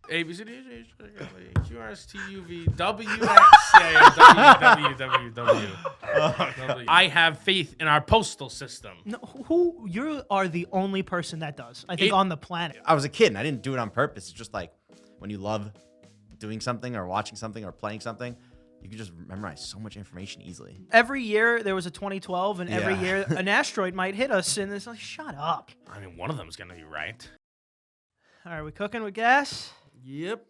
A, B, C, D, E, F, Q, R, S, T, U, V, W, X, W, W, W. I have faith in our postal system. No, you are the only person that does, I think, on the planet. I was a kid and I didn't do it on purpose. It's just like when you love doing something or watching something or playing something, you can just memorize so much information easily. Every year there was a 2012, and every year an asteroid might hit us, and it's like, shut up. I mean, one of them's going to be right. All right, we cooking with gas? Yep.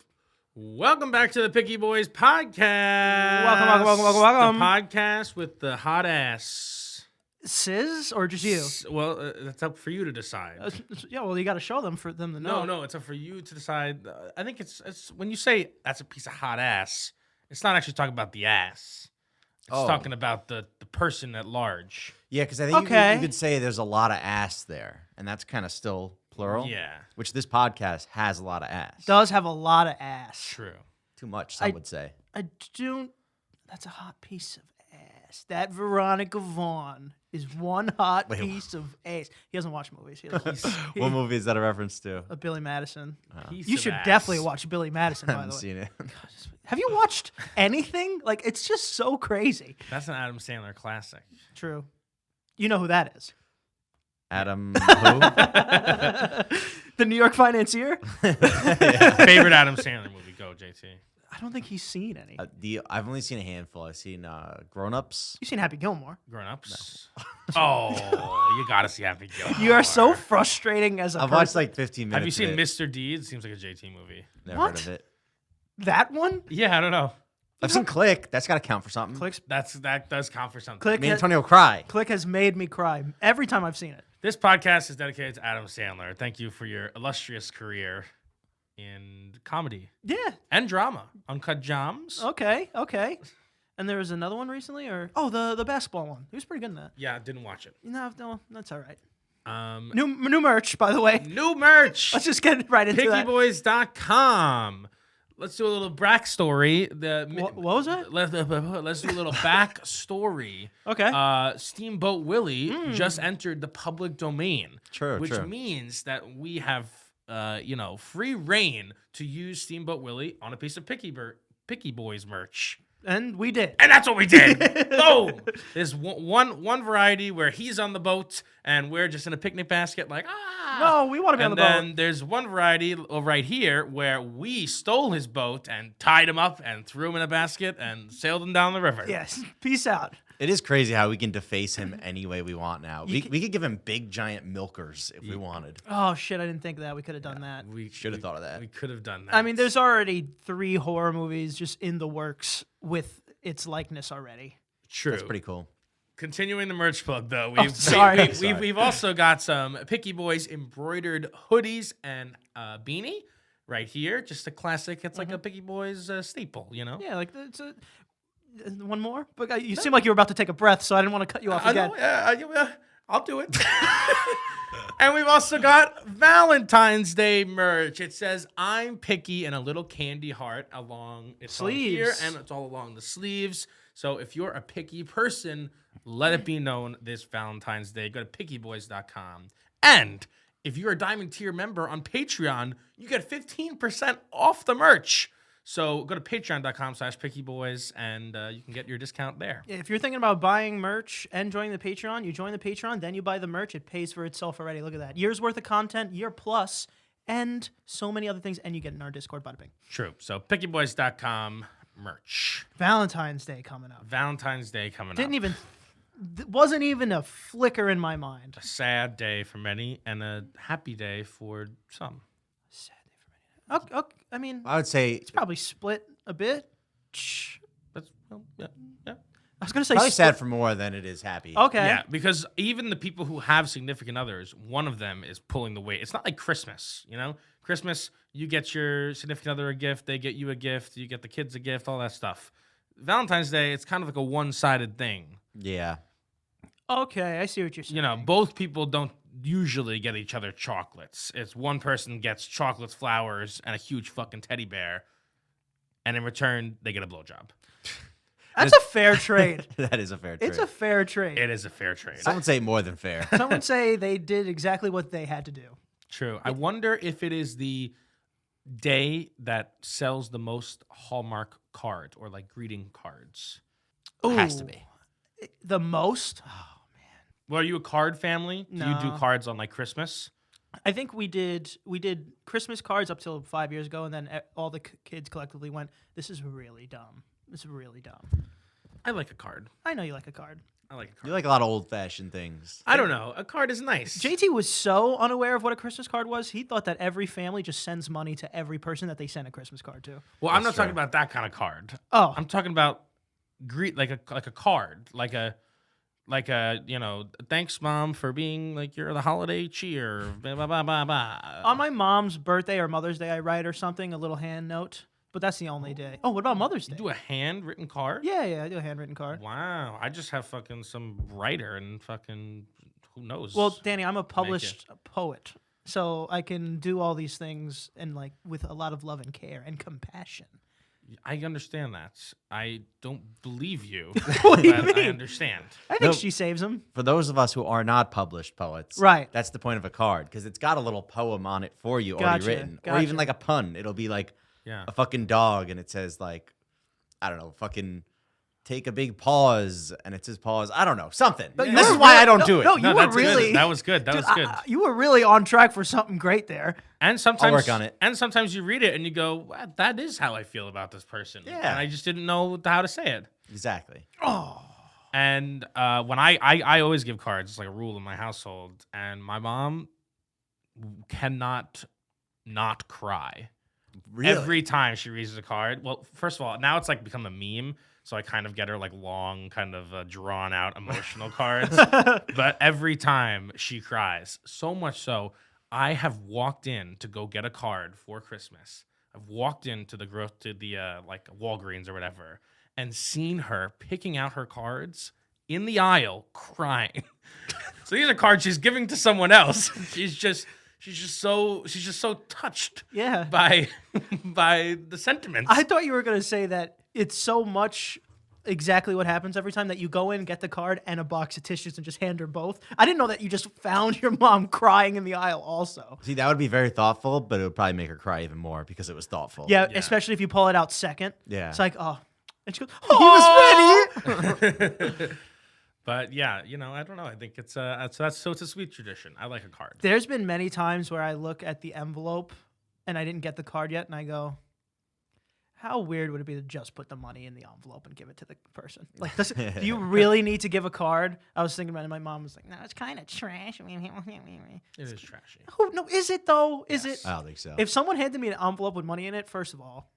Welcome back to the Picky Boys podcast. Welcome. The podcast with the hot ass. Sis, or just you? Well, that's up for you to decide. Yeah, well, you got to show them for them to know. No, it's up for you to decide. I think it's when you say that's a piece of hot ass, it's not actually talking about the ass. It's talking about the person at large. Yeah, because I think you could say there's a lot of ass there, and that's kind of still plural. Yeah. Which this podcast has a lot of ass. Does have a lot of ass. True. Too much, some would say. I don't. That's a hot piece of ass. That Veronica Vaughn is one hot piece of ass. He doesn't watch movies. What movie is that a reference to? Billy Madison. Piece You of should ass. definitely watch Billy Madison, I by haven't the way. seen it. Have you watched anything? Like, it's just so crazy. That's an Adam Sandler classic. True. You know who that is. Adam who? The New York financier? Favorite Adam Sandler movie? Go, JT. I don't think he's seen any. I've only seen a handful. I've seen Grown Ups. You've seen Happy Gilmore. Grown Ups. Oh, you gotta see Happy Gilmore. You are so frustrating as a I've person. watched like 15 minutes. Have you seen of it. Mr. Deeds? Seems like a JT movie. Never What? heard of it. That one? Yeah, I don't know. I've seen Click. That's got to count for something. That does count for something. Click Me and Antonio cry. Click has made me cry every time I've seen it. This podcast is dedicated to Adam Sandler. Thank you for your illustrious career in comedy Yeah. and drama. Uncut Gems. Okay. And there was another one recently, or the basketball one. He was pretty good in that. Yeah, didn't watch it. No, that's all right. Um, New merch, by the way. new merch. Let's just get right into that. PickyBoys.com. Let's do a little backstory. What was that? Let's do a little backstory. Okay. Steamboat Willie just entered the public domain. True, Which true. means that we have, free reign to use Steamboat Willie on a piece of Picky Boys merch. And we did. And that's what we did. Boom. There's one variety where he's on the boat and we're just in a picnic basket like, No, we want to be on the And then boat. there's one variety right here where we stole his boat and tied him up and threw him in a basket and sailed him down the river. Yes. Peace out. It is crazy how we can deface him any way we want now. We could give him big, giant milkers if we wanted. Oh, shit. I didn't think of that. We could have done that. We Should have thought of that. We could have done that. I mean, there's already 3 horror movies just in the works with its likeness already. True. That's pretty cool. Continuing the merch plug, though, sorry. we've also got some Picky Boys embroidered hoodies and beanie right here. Just a classic. It's like a Picky Boys staple, you know? Yeah, like it's one more. But you seem like you were about to take a breath, so I didn't want to cut you off again. I'll do it. And we've also got Valentine's Day merch. It says "I'm picky" and a little candy heart along its all here, Sleeves. and it's all along the sleeves. So if you're a picky person, let it be known this Valentine's Day. Go to pickyboys.com. And if you're a Diamond Tier member on Patreon, you get 15% off the merch. So go to patreon.com/pickyboys and you can get your discount there. If you're thinking about buying merch and joining the Patreon, you join the Patreon, then you buy the merch. It pays for itself already. Look at that. Year's worth of content, year plus, and so many other things. And you get in our Discord, bada bing. True. So pickyboys.com merch. Valentine's Day coming up. Valentine's Day coming up. Wasn't even a flicker in my mind. A sad day for many and a happy day for some. Sad day for many. Okay, I mean, I would say it's probably split a bit. That's, well, yeah. I was gonna say probably split. sad for more than it is happy. Okay. Yeah, because even the people who have significant others, one of them is pulling the weight. It's not like Christmas, you know? Christmas, you get your significant other a gift, they get you a gift, you get the kids a gift, all that stuff. Valentine's Day, it's kind of like a one-sided thing. Yeah. Okay, I see what you're saying. You know, both people don't usually get each other chocolates. It's one person gets chocolates, flowers, and a huge fucking teddy bear, and in return, they get a blowjob. That's a fair trade. That is a fair trade. It's a fair trade. It is a fair trade. Some would say more than fair. Some would say they did exactly what they had to do. True. I wonder if it is day that sells the most Hallmark cards or like greeting cards? Has to Ooh, be. the most. Well, are you a card family? Do you do No. cards on like Christmas? I think we did Christmas cards up till 5 years ago, and then all the kids collectively went, "This is really dumb. This is really dumb." I like a card. I know you like a card. I like a card. You like a lot of old-fashioned things. I don't know. A card is nice. JT was so unaware of what a Christmas card was. He thought that every family just sends money to every person that they send a Christmas card to. Well, I'm not That's talking true. about that kind of card. Oh, I'm talking about like a card, like a thanks mom for being like you're the holiday cheer. Blah, blah, blah, blah, blah. on my mom's birthday or Mother's Day, I write her something, a little hand note. But that's the only day. Oh, what about Mother's You Day? do a handwritten card? Yeah, I do a handwritten card. Wow, I just have fucking some writer and fucking who knows. Well, Danny, I'm a published poet, so I can do all these things and like with a lot of love and care and compassion. I understand that. I don't believe you, What do you but I mean? understand. I think No. she saves them. For those of us who are not published poets, Right. That's the point of a card because it's got a little poem on it for you already Gotcha, written, or gotcha. even like a pun. It'll be like Yeah. a fucking dog, and it says like, I don't know, fucking take a big pause, and it says pause. I don't know, something. No, you This were is why really- I don't no, do it. no, you were that's good. really- That was good. That Dude, was good. you were really on track for something great there. And sometimes work on it. And sometimes you read it and you go, "Wow, that is how I feel about this person." Yeah. And I just didn't know how to say it. Exactly. Oh, And when I always give cards, it's like a rule in my household. And my mom cannot not cry. Really? Every time she reads a card. Well, first of all, now it's like become a meme. So I kind of get her like long, kind of drawn out emotional cards. But every time she cries, so much so, I have walked in to go get a card for Christmas. I've walked into the like Walgreens or whatever, and seen her picking out her cards in the aisle, crying. So these are cards she's giving to someone else. She's just so touched yeah. by the sentiments. I thought you were going to say that it's so much exactly what happens every time that you go in, get the card, and a box of tissues and just hand her both. I didn't know that you just found your mom crying in the aisle also. See, that would be very thoughtful, but it would probably make her cry even more because it was thoughtful. Yeah, Yeah. especially if you pull it out second. Yeah. It's like, oh. And she goes, He was ready. But yeah, I don't know. I think it's a sweet tradition. I like a card. There's been many times where I look at the envelope and I didn't get the card yet, and I go, how weird would it be to just put the money in the envelope and give it to the person? Like, do you really need to give a card? I was thinking about it. My mom was like, no, it's kind of trash. It is trashy. Oh, no, is it though? Is it? I don't think so. If someone handed me an envelope with money in it, first of all,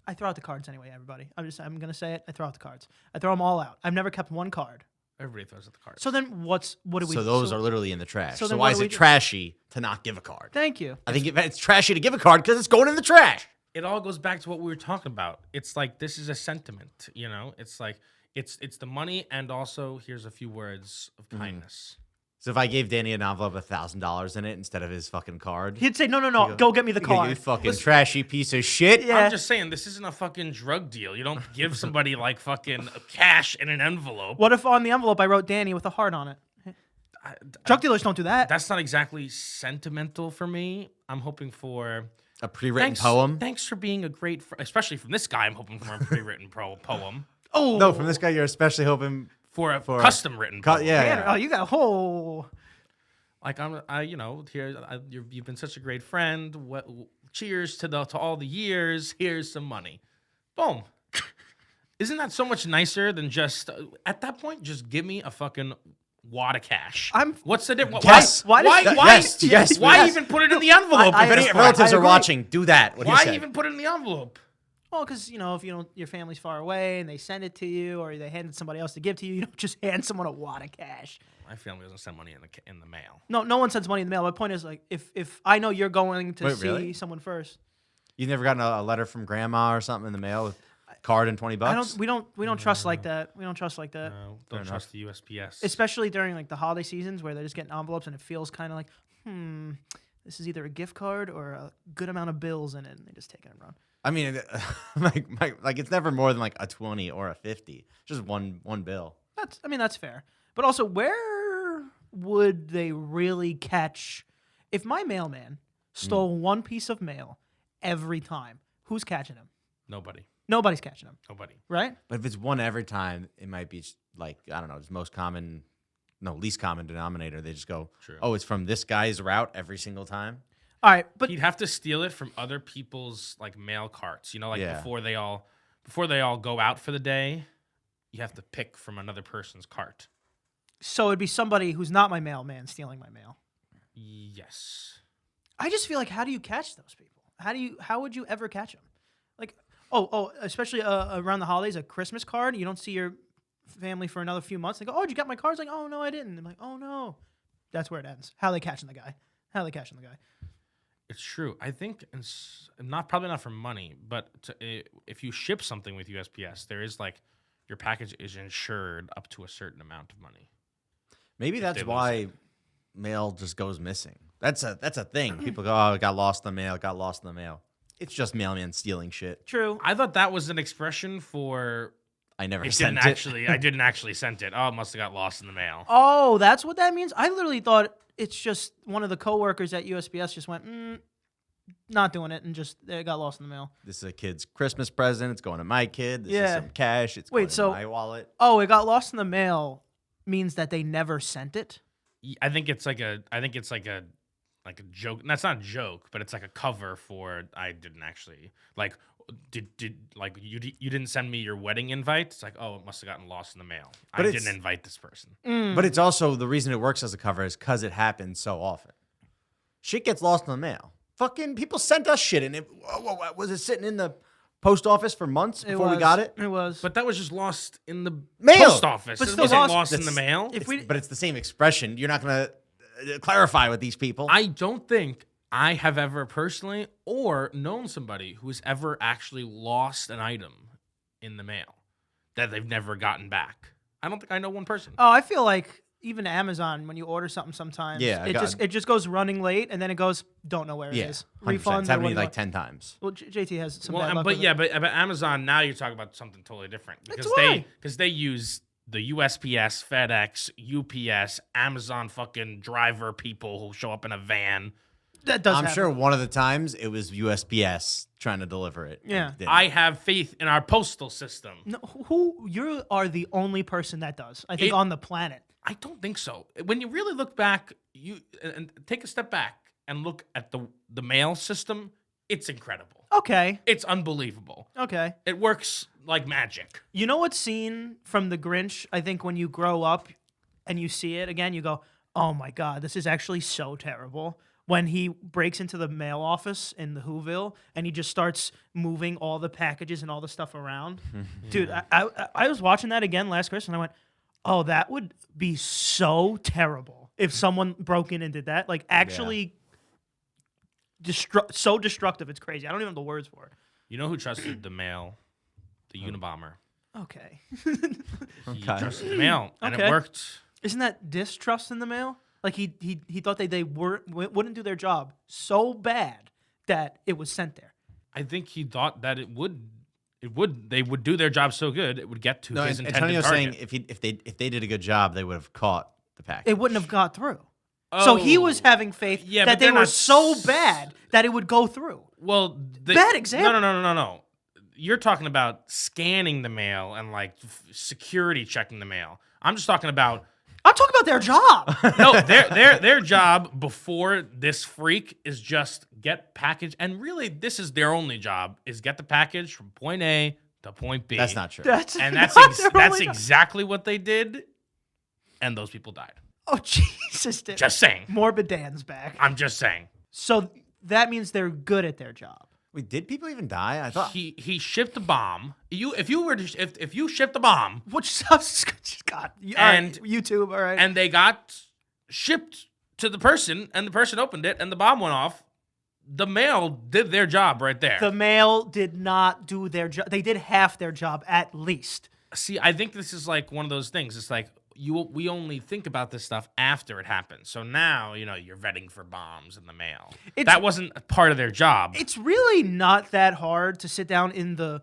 I throw out the cards anyway, everybody. I'm going to say it. I throw out the cards. I throw them all out. I've never kept one card. Everybody throws out the cards. So then what do we So those are literally in the trash. so So, then why what is do we it do? trashy to not give a card? Thank you. I think it's trashy to give a card because it's going in the trash. It all goes back to what we were talking about. It's like this is a sentiment, It's like it's the money, and also here's a few words of kindness. So if I gave Danny an envelope with $1,000 in it instead of his fucking card, He'd say, no, go get me the you card. fucking trashy piece of shit. Yeah. I'm just saying, this isn't a fucking drug deal. You don't give somebody like fucking cash in an envelope. What if on the envelope I wrote Danny with a heart on it? Drug dealers don't do that. That's not exactly sentimental for me. I'm hoping for A pre-written poem. Thanks for being a great, especially from this guy. I'm hoping for a pre-written poem Oh, No, from this guy, you're especially hoping. for a For a- custom written poem. Yeah, man, yeah. oh, you got a whole. Like you've been such a great friend. Cheers to all the years. Here's some money. Boom. Isn't that so much nicer than just at that point? Just give me a fucking wad of cash. What's the difference? Yes. Why Why? does- Why? Yes, yes, Why yes. even put it in the envelope? I- If at any this point? relatives I are agree. watching, do that. What he Why said. even put it in the envelope? Well, because if you don't, your family's far away and they send it to you, or they hand it to somebody else to give to you, you don't just hand someone a wad of cash. My family doesn't send money in the mail. No one sends money in the mail. My point is, like, if I know you're going to Wait, see really? someone first, You've never gotten a letter from grandma or something in the mail with a card and $20? we don't trust like that. We don't trust like that. No, don't trust the USPS. Especially during like the holiday seasons where they're just getting envelopes and it feels kind of like, this is either a gift card or a good amount of bills in it, and they just take it and run. I mean, like it's never more than like a 20 or a 50. Just one bill. That's fair. But also, where would they really catch if my mailman stole one piece of mail every time. Who's catching him? Nobody. Nobody's catching him, Nobody. right? But if it's one every time, it might be like, I don't know, it's least common denominator. They just go, True. oh, it's from this guy's route every single time. All right, but He'd have to steal it from other people's like mail carts. You know, like Yeah. before they all go out for the day, you have to pick from another person's cart. so it'd be somebody who's not my mailman stealing my mail. Yes. I just feel like, how do you catch those people? How would you ever catch them? Like, especially around the holidays, a Christmas card. You don't see your family for another few months. They go, oh, did you get my card? It's like, oh no, I didn't. I'm like, oh no. That's where it ends. How are they catching the guy? It's true. I think probably not for money, but if you ship something with USPS, there is like your package is insured up to a certain amount of money. Maybe they that's lose why mail just goes missing. That's a thing. People go, oh, it got lost in the mail. It's just mailman stealing shit. True. I thought that was an expression for I never it sent didn't it. actually. I didn't actually send it. Oh, it must have got lost in the mail. Oh, that's what that means? I literally thought it's just one of the coworkers at USPS just went, not doing it, and just it got lost in the mail. This is a kid's Christmas present. It's going to my kid. This is Yeah. some cash. It's Wait, going so- to my wallet. Oh, it got lost in the mail means that they never sent it? I think it's like a joke. That's not a joke, but it's like a cover for I didn't actually like. Did like you didn't send me your wedding invite? It's like, oh, it must have gotten lost in the mail. But I it's- didn't invite this person. But it's also the reason it works as a cover is because it happens so often. Shit gets lost in the mail. Fucking people sent us shit, and was it sitting in the post office for months before we got it? It was. But that was just lost in the Mail. post office. But It still wasn't lost- lost in the mail. But it's the same expression. You're not gonna clarify with these people. I don't think I have ever personally or known somebody who has ever actually lost an item in the mail that they've never gotten back. I don't think I know one person. I feel like even Amazon, when you order something sometimes, Yeah, it just goes running late, and then it goes, don't know where it is. 100%. Refunds. It's or happened to me whatnot. like 10 times. Well, JT has some Well, bad luck but with yeah, it. but Amazon now you're talking about something totally different because why. they use the USPS, FedEx, UPS, Amazon fucking driver people who show up in a van. That does I'm happen. sure one of the times it was USPS trying to deliver it. Yeah. And didn't. I have faith in our postal system. No, you are the only person that does, I think, It- on the planet. I don't think so. When you really look back, and take a step back and look at the mail system, it's incredible. Okay. It's unbelievable. Okay. It works like magic. You know what's seen from The Grinch? I think when you grow up and you see it again, you go, oh my God, this is actually so terrible. When he breaks into the mail office in the Whoville and he just starts moving all the packages and all the stuff around. Dude, I was watching that again last Christmas and I went, oh, that would be so terrible if someone broke in and did that. Like, actually so destructive, it's crazy. I don't even have the words for it. You know who trusted the mail? The Unabomber. Okay. He trusted the mail, and Okay. it worked. Isn't that distrust in the mail? Like he thought they wouldn't do their job so bad that it was sent there. I think he thought that they would do their job so good it would get to No, his intended Antonio's target. saying if they did a good job, they would have caught the package. It wouldn't have got through. So he was having faith Yeah, that but they they're were not so bad that it would go through. Well, Bad example. No. You're talking about scanning the mail and like security checking the mail. I'm just talking about I'm talking about their job. no, their job before this freak is just get package, and really this is their only job is get the package from point A to point B. That's not true. That's and not that's their that's only job. exactly what they did, and those people died. Oh Jesus! Dude. Just saying. Morbid Dan's back. I'm just saying. So that means they're good at their job. Wait, did people even die? I thought. He shipped a bomb. If you shipped a bomb Which sucks. God. And- YouTube. All right. and they got shipped to the person and the person opened it and the bomb went off, the mail did their job right there. the mail did not do their job. They did half their job at least. See, I think this is like one of those things. It's like we only think about this stuff after it happens. So now, you're vetting for bombs in the mail. That wasn't a part of their job. It's really not that hard to sit down in the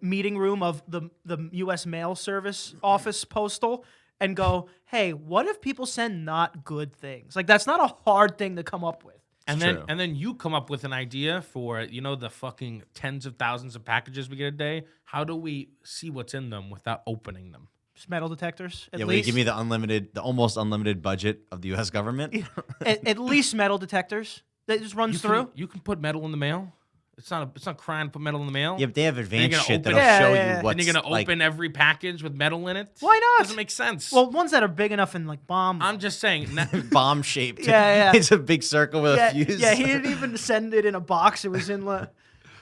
meeting room of the U.S. Mail Service office postal and go, hey, what if people send not good things? Like, that's not a hard thing to come up with. And true. then you come up with an idea for, the fucking tens of thousands of packages we get a day. How do we see what's in them without opening them? Just metal detectors. At Yeah, will you least. give me the almost unlimited budget of the U.S. government? at least metal detectors. That just runs through. You can put metal in the mail. It's not crime to put metal in the mail. Yeah, but they have advanced gonna shit open that'll it? show Yeah. you what's And you're gonna like, open every package with metal in it? Why not? Doesn't make sense. Well, ones that are big enough and like bomb. I'm just saying. bomb shaped. Yeah. It's a big circle with yeah, a fuse. yeah, he didn't even send it in a box. It was in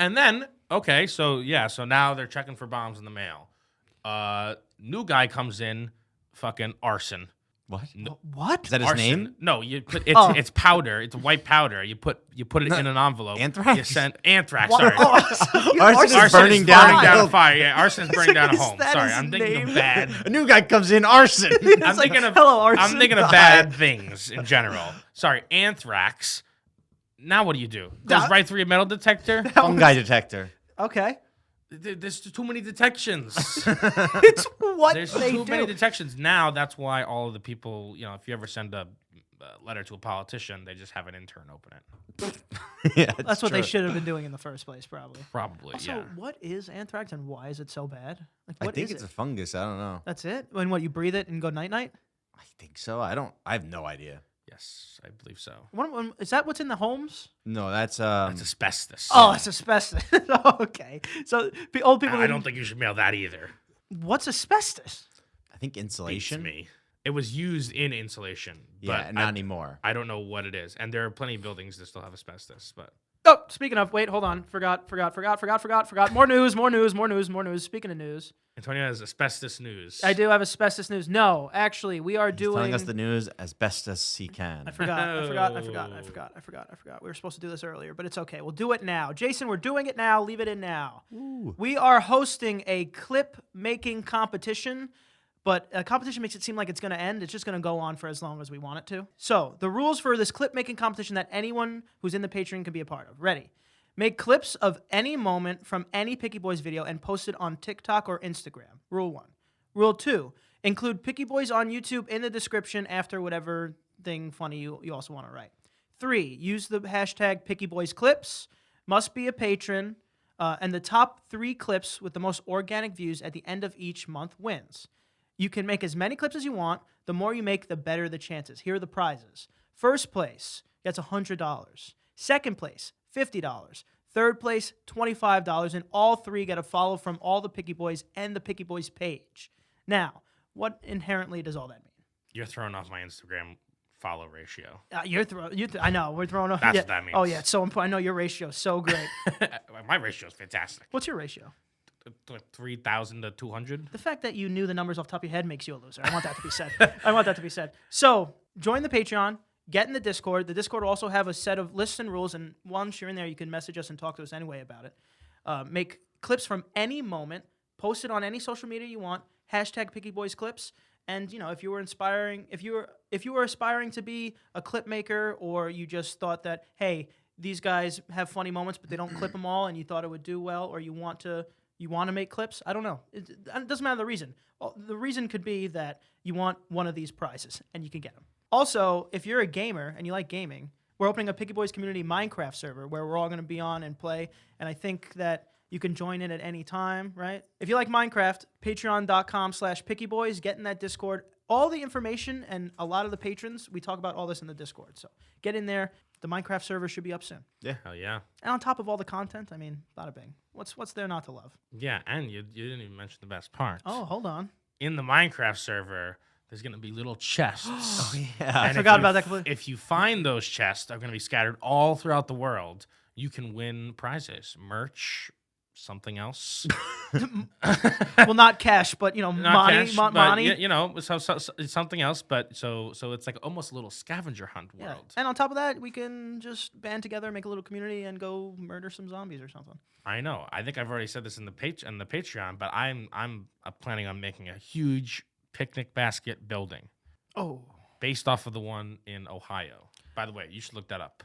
And then, okay, so now they're checking for bombs in the mail. New guy comes in, fucking arson. What? what? Is that his Arson. name? No, you put Oh. it's powder. It's white powder. You put it in an envelope. Anthrax? You send anthrax. What? Sorry. Arson Arson is is burning down. a fire. Yeah, arson is burning down a Is home. that Sorry, his I'm thinking name? of bad. A new guy comes in, arson. I'm like, thinking of hello, arson. I'm thinking of bad things in general. Sorry, anthrax. Now what do you do? Goes right through your metal detector. Fungi detector. Okay. There's too many detections. It's what There's they too do. many detections. Now that's why all of the people, if you ever send a letter to a politician, they just have an intern open it. Yeah, That's what they true. should have been doing in the first place, probably. Probably, Also, yeah. what is anthrax and why is it so bad? Like, I what think is it's it? a fungus. I don't know. That's it? When what, you breathe it and go night-night? I think so. I have no idea. Yes, I believe so. Is that what's in the homes? No, that's That's asbestos. Oh, it's asbestos. Okay. So old people. I don't think you should mail that either. What's asbestos? I think Beats insulation. me. It was used in insulation, Yeah, but not anymore. I don't know what it is. And there are plenty of buildings that still have asbestos, but Oh, speaking of, wait, hold on. Forgot. More news. Speaking of news, Antonio has asbestos news. I do have asbestos news. No, actually, we are He's doing. telling us the news as best as he can. I forgot. We were supposed to do this earlier, but it's okay. We'll do it now. Jason, we're doing it now. Leave it in now. Ooh. We are hosting a clip making competition, but a competition makes it seem like it's going to end. It's just going to go on for as long as we want it to. So, the rules for this clip making competition that anyone who's in the Patreon can be a part of. Ready? Make clips of any moment from any Picky Boys video and post it on TikTok or Instagram. Rule 1. Rule 2. Include Picky Boys on YouTube in the description after whatever thing funny you also want to write. 3. Use the hashtag Picky Boys Clips. Must be a patron. And the top 3 clips with the most organic views at the end of each month wins. You can make as many clips as you want. The more you make, the better the chances. Here are the prizes. First place gets $100. Second place, $50. Third place, $25. And all 3 get a follow from all the Picky Boys and the Picky Boys page. Now, what inherently does all that mean? You're throwing off my Instagram follow ratio. I know, we're throwing off. That's yeah. what that means. Oh, yeah, it's so important. I know your ratio is so great. My ratio is fantastic. What's your ratio? 3,000 to 200. The fact that you knew the numbers off the top of your head makes you a loser. I want that to be said. So, join the Patreon. Get in the Discord. The Discord will also have a set of lists and rules, and once you're in there, you can message us and talk to us anyway about it. Make clips from any moment. Post it on any social media you want. Hashtag Picky Boys Clips. And if you were aspiring to be a clip maker, or you just thought that, hey, these guys have funny moments, but they don't clip them all, and you thought it would do well, or you want to make clips? I don't know. It doesn't matter the reason. Well, the reason could be that you want one of these prizes, and you can get them. Also, if you're a gamer and you like gaming, we're opening a Picky Boys Community Minecraft server where we're all going to be on and play, and I think that you can join in at any time, right? If you like Minecraft, patreon.com/pickyboys, get in that Discord. All the information and a lot of the patrons, we talk about all this in the Discord. So get in there. The Minecraft server should be up soon. Yeah. Hell yeah. And on top of all the content, I mean, bada bing. What's there not to love? Yeah, and you didn't even mention the best part. Oh, hold on. In the Minecraft server, there's going to be little chests. Oh, yeah. I And forgot if you- about that completely. If you find those chests, they're going to be scattered all throughout the world. You can win prizes, merch, something else. Well, not cash, but Not money. cash, but, Money. so it's something else. But so it's like almost a little scavenger hunt Yeah. world. And on top of that, we can just band together, make a little community, and go murder some zombies or something. I know. I think I've already said this in the Patreon, but I'm planning on making a huge picnic basket building Oh. based off of the one in Ohio. By the way, you should look that up.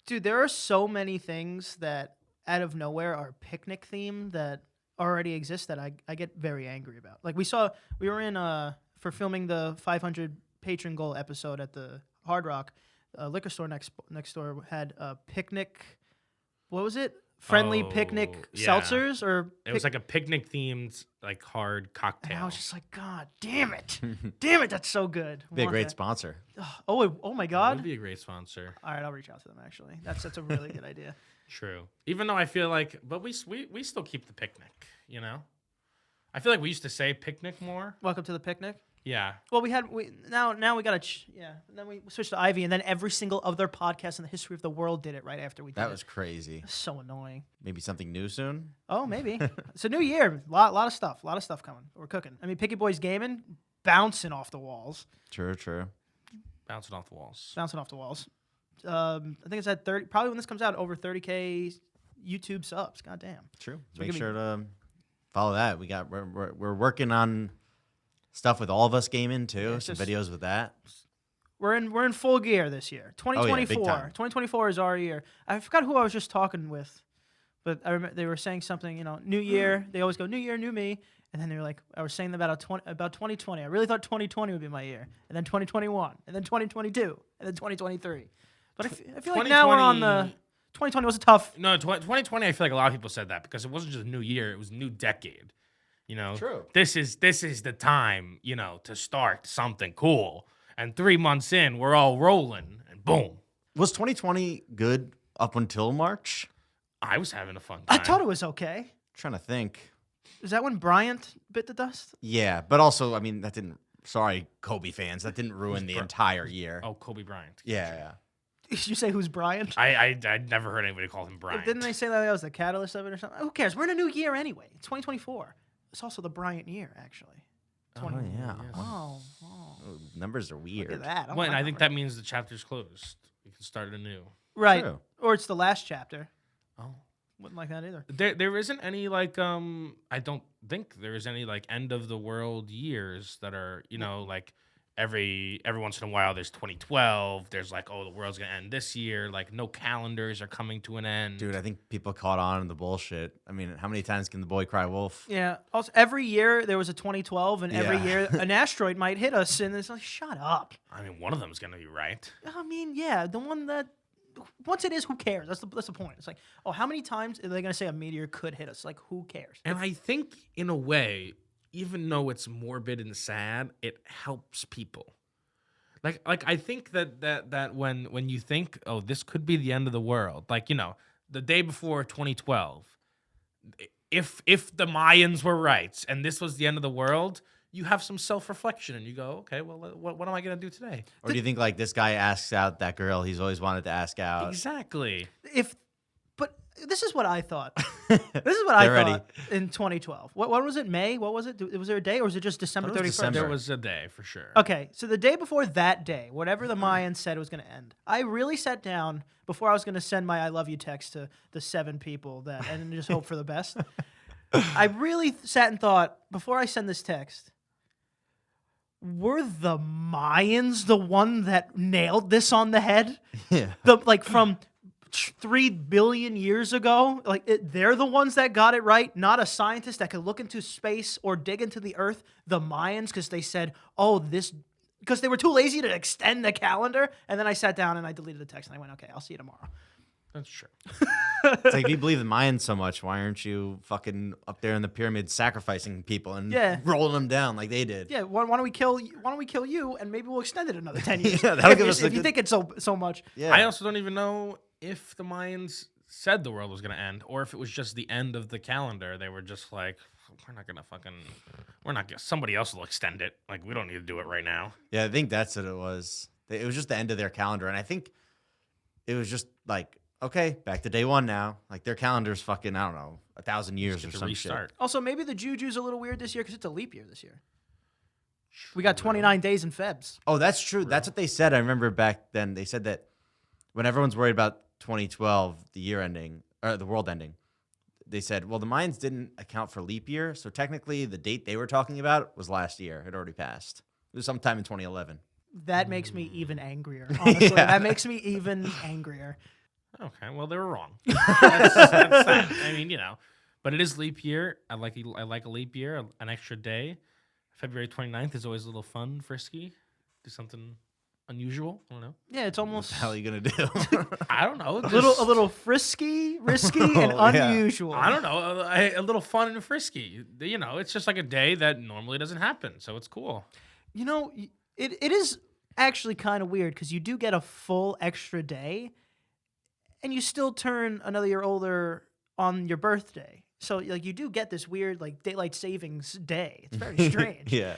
Dude, there are so many things that out of nowhere are picnic themed that already exist that I get very angry about. Like we were in for filming the 500 patron goal episode at the Hard Rock. liquor store next door had a picnic. What was it? Friendly picnic yeah. seltzers or It was like a picnic themed like hard cocktail. and I was just like, God damn it. Damn it, that's so good. Be a Want great that. sponsor. Oh my That God. would be a great sponsor. All right, I'll reach out to them actually. That's a really good idea. True. Even though I feel like, but we still keep the picnic. You know, I feel like we used to say picnic more. Welcome to the picnic. Yeah. Well, now we got to and then we switched to Ivy, and then every single other podcast in the history of the world did it right after we did That it. was crazy. So annoying. Maybe something new soon. Oh, maybe. It's a new year. Lot of stuff coming. We're cooking. I mean, Picky Boys Gaming, bouncing off the walls. True. Bouncing off the walls. I think it's at 30. Probably when this comes out, over 30K YouTube subs. God damn. True. So Make give me- sure to follow that. We're working on stuff with All of Us Gaming too. Yeah, Some just- videos with that. We're in full gear this year. 2024. big time. 2024 is our year. I forgot who I was just talking with, but I remember they were saying something. New year. They always go New Year, new me. And then they were like, I was saying about 2020. I really thought 2020 would be my year, and then 2021, and then 2022, and then 2023. But I feel like now we're on the 2020 was a tough. No, 2020. I feel like a lot of people said that because it wasn't just a new year; it was a new decade. True. This is the time, to start something cool. And 3 months in, we're all rolling, and boom. Was 2020 good up until March? I was having a fun I time. thought it was okay. Trying to think. Is that when Bryant bit the dust? Yeah, but also, I mean, that didn't. Sorry, Kobe fans, that didn't ruin the entire year. Oh, Kobe Bryant. Yeah. Did you say who's Bryant? I'd never heard anybody call him Bryant. Didn't they say that was the catalyst of it or something? Who cares? We're in a new year anyway. It's 2024. It's also the Bryant year, actually. Oh yeah. Oh, Oh, numbers are weird. look at that. Well, and I think that means the chapter's closed. We can start anew. right. True. Or it's the last chapter. Oh. Wouldn't like that either. There isn't any I don't think there is any end of the world years that are like every once in a while there's 2012, there's the world's gonna end this year, no calendars are coming to an end. Dude, I think people caught on in the bullshit. I mean, how many times can the boy cry wolf? Yeah. Also, every year there was a 2012, and every Yeah. year an asteroid might hit us, and it's like, shut up. I mean, one of them's gonna be right. I mean, yeah, the one that once it is, who cares? That's the point. It's like, oh, how many times are they gonna say a meteor could hit us? Like, who cares? And I think in a way, even though it's morbid and sad, it helps people. Like I think that when you think, oh, this could be the end of the world, the day before 2012, if the Mayans were right and this was the end of the world, you have some self-reflection and you go, okay, well, what am I gonna do today? Or do you think this guy asks out that girl he's always wanted to ask out? Exactly. But this is what I thought. This is what I They're thought in 2012. What was it? May? What was it? Was there a day, or was it just December Thought it 31st? was December. There was a day for sure. Okay, so the day before that day, whatever the Mayans said was going to end, I really sat down before I was going to send my "I love you" text to the 7 people and just hope for the best. I really sat and thought before I send this text. Were the Mayans the one that nailed this on the head? Yeah. From 3 billion years ago, they're the ones that got it right, not a scientist that could look into space or dig into the earth. The Mayans, because they said, because they were too lazy to extend the calendar. And then I sat down and I deleted the text and I went, okay, I'll see you tomorrow. That's true. It's like, if you believe the Mayans so much, why aren't you fucking up there in the pyramids sacrificing people and rolling them down like they did? Yeah, why don't we kill you and maybe we'll extend it another 10 years. Yeah, that'll give us a if you good- think it's so much. Yeah. I also don't even know if the Mayans said the world was going to end or if it was just the end of the calendar. They were just like, somebody else will extend it. We don't need to do it right now. Yeah, I think that's what it was. It was just the end of their calendar. And I think it was just okay, back to day one now. Their calendar's fucking, I don't know, 1,000 years or Get to some restart. shit. Also, maybe the juju's a little weird this year because it's a leap year this year. We got 29 days in Febs. Oh, that's true. That's what they said. I remember back then. They said that when everyone's worried about 2012, the year ending, or the world ending, they said, well, the Mayans didn't account for leap year. So technically, the date they were talking about was last year. It had already passed. It was sometime in 2011. That makes me even angrier, honestly. Yeah. That makes me even angrier. Okay, well, they were wrong. That's that. I mean, but it is leap year. I like a leap year, an extra day. February 29th is always a little fun, frisky. Do something unusual. I don't know. Yeah, it's What almost the hell are you gonna do? I don't know. a little risky and Yeah. unusual. I don't know. A little fun and frisky. You know, it's just like a day that normally doesn't happen, so it's cool. You know, it is actually kind of weird because you do get a full extra day, and you still turn another year older on your birthday. So like you do get this weird like daylight savings day. It's very strange. Yeah.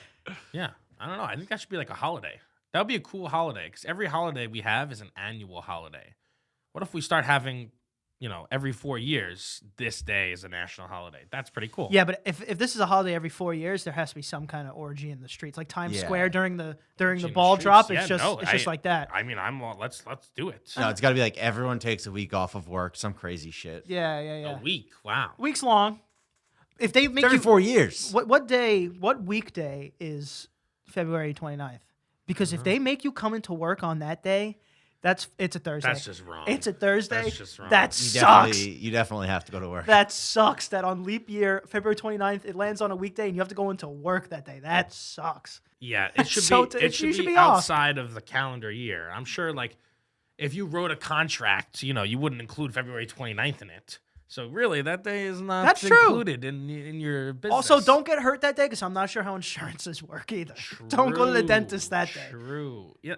Yeah, I don't know. I think that should be like a holiday. That would be a cool holiday because every holiday we have is an annual holiday. What if we start having, you know, every 4 years, this day is a national holiday? That's pretty cool. Yeah, but if this is a holiday every 4 years, there has to be some kind of orgy in the streets, like Times Yeah. Square during the in the ball streets. drop. Yeah, It's just no, it's just like that. I mean, I'm all, let's do it. No, it's got to be like everyone takes a week off of work, some crazy shit. Yeah. A week. Wow. Weeks long. If they make Every you 4 years. what weekday is February 29th? Because if they make you come into work on that day, it's a Thursday. That's just wrong. It's a Thursday. That's just wrong. That You sucks. you definitely have to go to work. That sucks that on leap year, February 29th, it lands on a weekday and you have to go into work that day. That sucks. Yeah, it should So be. you It should should be be off. outside of the calendar year. I'm sure, like, if you wrote a contract, you know, you wouldn't include February 29th in it. So really, that day is not That's true. included in your business. Also, don't get hurt that day because I'm not sure how insurances work either. Don't go to the True, dentist that day. True. Yeah,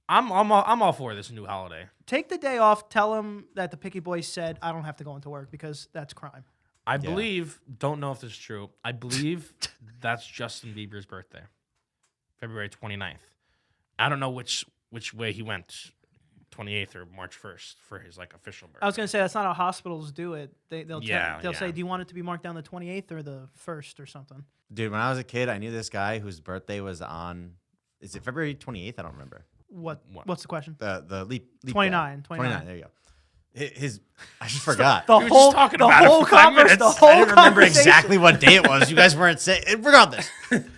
I'm all for this new holiday. Take the day off. Tell them that the Picky Boys said I don't have to go into work because that's crime. I believe. Don't know if this is true. I believe that's Justin Bieber's birthday, February 29th. I don't know which way he went. 28th or March 1st for his like official birthday. I was gonna say that's not how hospitals do it. They'll Yeah, say, yeah. do you want it to be marked down the 28th or the 1st or something? Dude, when I was a kid, I knew this guy whose birthday was on, is it February 28th? I don't remember. What? What? What's the question? The leap 29, day. 29. There you go. His I just forgot. The We were just talking about it for 5 minutes. The whole I didn't remember conversation. exactly what day it was. You guys weren't saying. Regardless,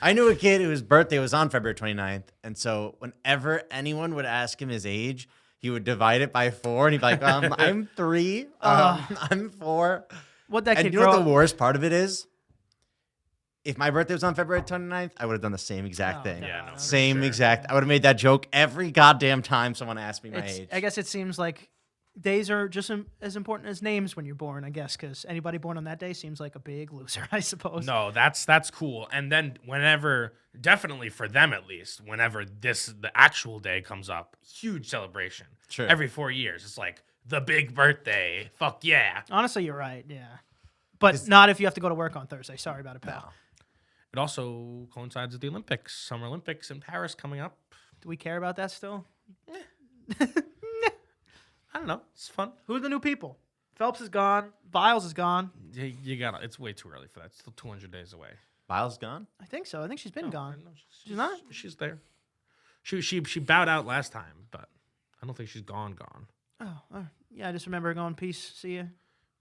I knew a kid whose birthday was on February 29th. And so whenever anyone would ask him his age, he would divide it by 4. And he'd be like, I'm 3. I'm 4. What that And kid you know grow what the up? worst part of it is? If my birthday was on February 29th, I would have done the same exact Oh, thing. Yeah, no, for Same sure. exact. I would have made that joke every goddamn time someone asked me my age. I guess it seems like days are just as important as names when you're born, I guess, because anybody born on that day seems like a big loser, I suppose. No, that's cool. And then whenever, definitely for them at least, whenever the actual day comes up, huge celebration. Sure. Every 4 years, it's like the big birthday. Fuck yeah. Honestly, you're right, yeah. But not if you have to go to work on Thursday. Sorry about it, pal. No. It also coincides with the Olympics, Summer Olympics in Paris coming up. Do we care about that still? I don't know. It's fun. Who are the new people? Phelps is gone. Biles is gone. You gotta. It's way too early for that. It's still 200 days away. Biles gone? I think so. I think she's been gone. No, She's not? She's there. She bowed out last time, but I don't think she's gone. Oh, yeah. I just remember her going, peace, see ya.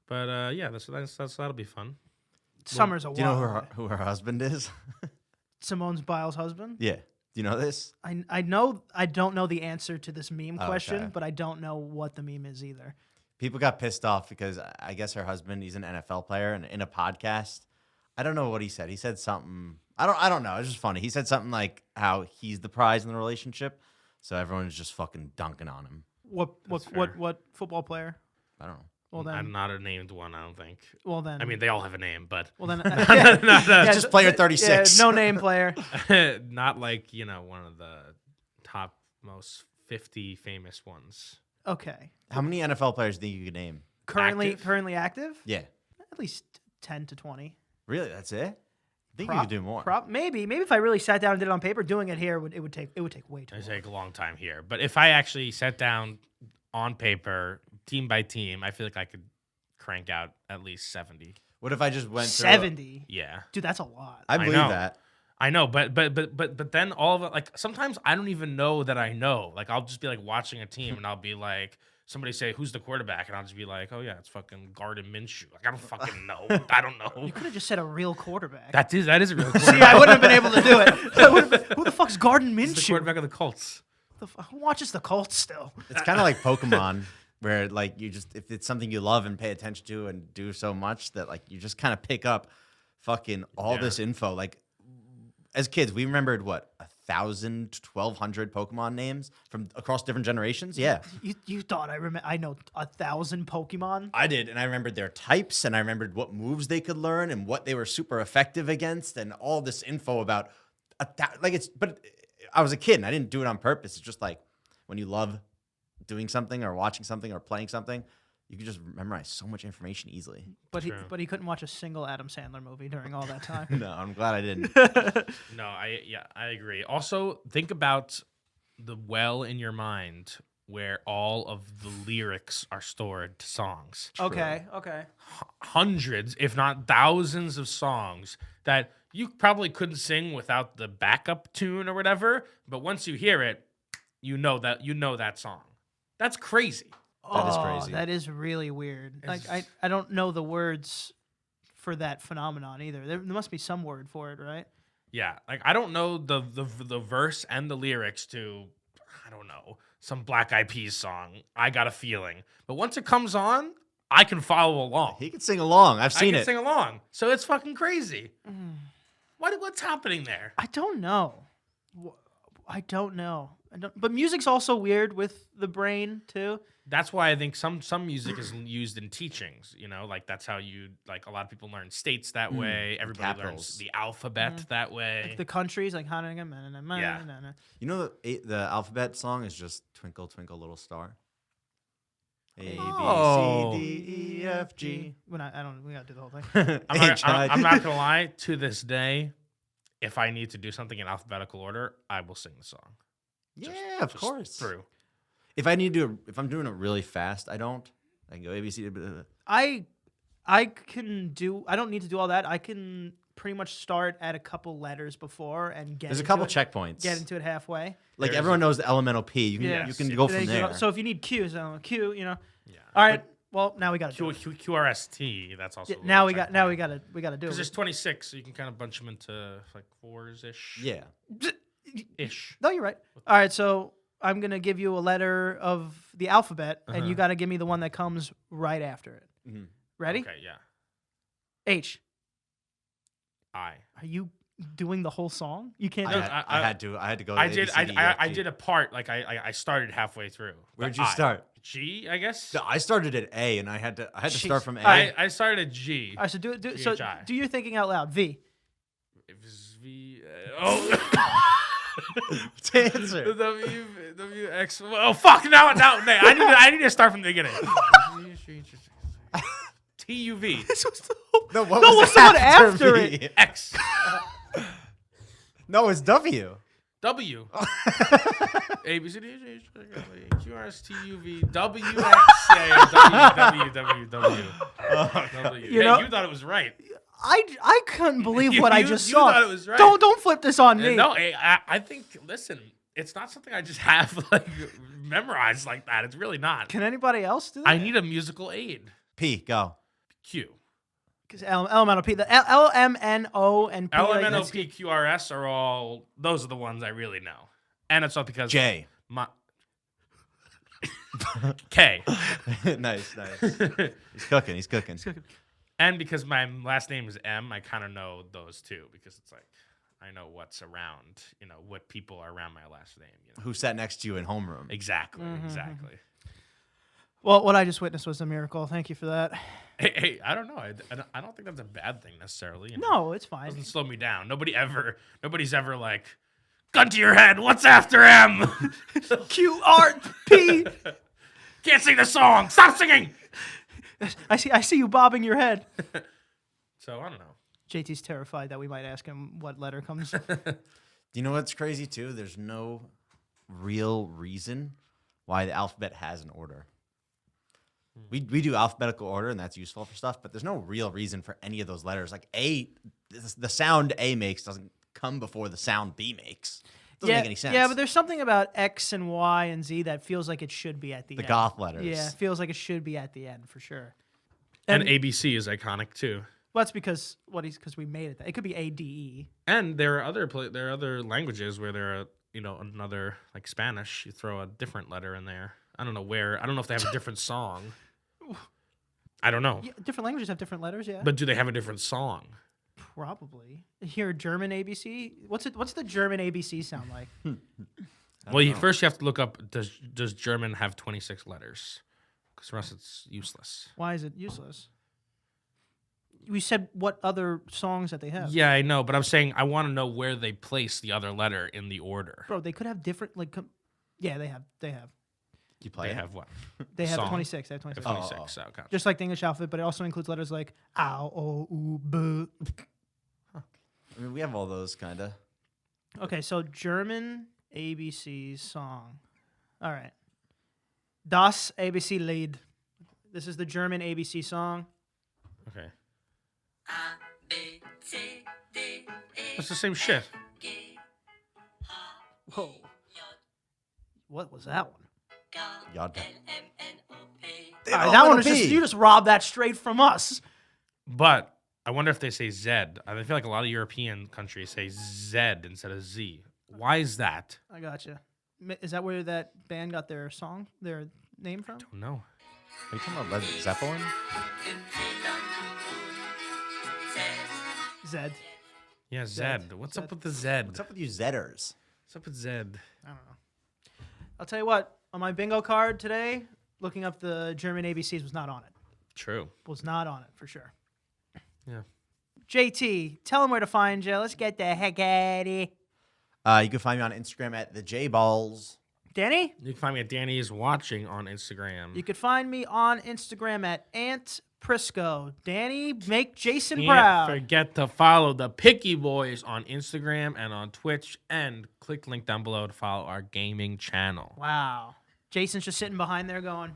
But yeah, that'll be fun. Summer's a Do you know while. who her husband is? Simone's Biles' husband? Yeah. Do you know this? I know. I don't know the answer to this meme Oh, question, okay. but I don't know what the meme is either. People got pissed off because I guess her husband, he's an NFL player, and in a podcast, I don't know what he said. He said something. I don't know. It was just funny. He said something like how he's the prize in the relationship, so everyone's just fucking dunking on him. What fair. what football player? I don't know. Well then, I'm not a named one. I don't think. well then, I mean, they all have a name, but well then, Just player 36. Yeah, no name player. not like one of the top most 50 famous ones. Okay, How many NFL players do you could name? currently active? Yeah. At least 10 to 20. Really? That's it? I think you could do more. Maybe if I really sat down and did it on paper, doing it here it would take way too It long. take a long time here, but if I actually sat down on paper, team by team, I feel like I could crank out at least 70. What if I just went through 70, Yeah. dude, that's a lot. I believe know. that. I know, but then all of it, like sometimes I don't even know that I know. Like I'll just be like watching a team and I'll be like, somebody say who's the quarterback, and I'll just be like, oh yeah, it's fucking Gardner Minshew. Like I don't fucking know. I don't know. You could have just said a real quarterback. That is a real See, quarterback. I wouldn't have been able to do it. Who the fuck's Gardner He's the Minshew? quarterback of the Colts. Who watches the Colts still? It's kind of like Pokemon, where like you just if it's something you love and pay attention to and do so much that like you just kind of pick up fucking all Yeah. this info. Like as kids, we remembered what 1,000, 1,200 Pokemon names from across different generations. Yeah. You thought I know 1,000 Pokemon? I did, and I remembered their types, and I remembered what moves they could learn, and what they were super effective against, and all this info about But I was a kid, and I didn't do it on purpose. It's just like when you love doing something or watching something or playing something, you can just memorize so much information easily. But he couldn't watch a single Adam Sandler movie during all that time. No, I'm glad I didn't. No, I agree. Also, think about the well in your mind where all of the lyrics are stored to songs. Okay. Hundreds, if not thousands of songs that you probably couldn't sing without the backup tune or whatever, but once you hear it, you know that song. That's crazy. That is crazy. That is really weird. Like I don't know the words for that phenomenon either. There must be some word for it, right? Yeah, like I don't know the verse and the lyrics to, I don't know, some Black Eyed Peas song. I Got a Feeling, but once it comes on, I can follow along. He can sing along. I've seen I it. can sing along, so it's fucking crazy. What's happening there? I don't know. But music's also weird with the brain too. That's why I think some music is used in teachings. You know, like that's how a lot of people learn states that way. Everybody learns the alphabet that way. Like the countries, like Yeah. You know the alphabet song is just Twinkle Twinkle Little Star. A B C D E F G. We gotta do the whole thing. I'm not gonna lie. To this day, if I need to do something in alphabetical order, I will sing the song. Yeah, of course. Through. If I'm doing it really fast, I can go A B C. I don't need to do all that. I can pretty much start at a couple letters before and get. There's a couple checkpoints. Get into it halfway. Like everyone knows the elemental P. You can go from there. So if you need Q, Q, Yeah. All right. Well, now we got to QRST. That's also. we got to do it. Because there's 26, so you can kind of bunch them into like 4s ish. Yeah. Ish. No, you're right. All right, so I'm gonna give you a letter of the alphabet, and you got to give me the one that comes right after it. Mm-hmm. Ready? Okay. Yeah. H. I. Are you doing the whole song? You can't. I had to go. To I did. A, B, C, D, E, F, I G. did a part. Like I started halfway through. Where'd you start? G, I guess. No, I started at A, and I had to start from A. I started at G. All right, so do G-H-I. do your thinking out loud. V. It was V. To answer. W X. Oh fuck! No. I need to start from the beginning. TUV. This was the No, what No, was what's the one after V? it? X. No, it's W. W. A B C D E F Q R S T U V W X A W. You know- You thought it was right. I couldn't believe what I just you saw. thought it was right. Don't flip this on me. No, I think. Listen, it's not something I just have like memorized like that. It's really not. Can anybody else do that? I need a musical aid. P, go. Q. Because elemental P, the LMNO and P. LMNO P Q R S are all. Those are the ones I really know, and it's all because J. my K. Nice. He's cooking. And because my last name is M, I kind of know those too because it's like I know what's around, what people are around my last name. Who sat next to you in homeroom? Exactly. Well, what I just witnessed was a miracle. Thank you for that. Hey, I don't know. I don't think that's a bad thing necessarily. No, it's fine. It doesn't slow me down. Nobody's ever like, gun to your head. What's after M? QRP. Can't sing the song. Stop singing. I see you bobbing your head. So I don't know. JT's terrified that we might ask him what letter comes. You know what's crazy too? There's no real reason why the alphabet has an order. We do alphabetical order, and that's useful for stuff, but there's no real reason for any of those letters. Like A, the sound A makes doesn't come before the sound B makes. It doesn't make any sense. Yeah, but there's something about X and Y and Z that feels like it should be at the end. The goth letters. Yeah, it feels like it should be at the end for sure. And ABC is iconic too. Well, that's because we made it. It could be ADE. And there are other languages where there are another like Spanish. You throw a different letter in there. I don't know where. I don't know if they have a different song. I don't know. Yeah, different languages have different letters. Yeah. But do they have a different song? Probably. Hear German ABC? What's the German ABC sound like? Well, first you have to look up, does German have 26 letters? Because for us it's useless. Why is it useless? We said what other songs that they have. Yeah, I know, but I'm saying I want to know where they place the other letter in the order. Bro, they could have different yeah, they have. You play They it? have what? They have Song? 26. They have 26. 26. So, okay. Just like the English alphabet, but it also includes letters like ow, o, u, b. I mean, we have all those kind of. Okay, so German ABC song. All right. Das ABC Lied. This is the German ABC song. Okay. That's the same shit. Whoa. What was that one? Yod. All right, that one was just, you just robbed that straight from us. But I wonder if they say Z. I feel like a lot of European countries say Z instead of Z. Why is that? I gotcha. Is that where that band got their name from? Don't know. Are you talking about Led Zeppelin? Zed. Yeah, Z. What's Zed. up with the Z? What's up with you Zedders? What's up with Z? I don't know. I'll tell you what. On my bingo card today, looking up the German ABCs was not on it. True. Was not on it for sure. Yeah. JT, tell them where to find you. Let's get the heck out of here. You can find me on Instagram at the JBalls. Danny? You can find me at Danny's Watching on Instagram. You could find me on Instagram at Ant Prisco. Danny, make Jason Can't proud. forget to follow the Picky Boys on Instagram and on Twitch, and click link down below to follow our gaming channel. Wow. Jason's just sitting behind there going.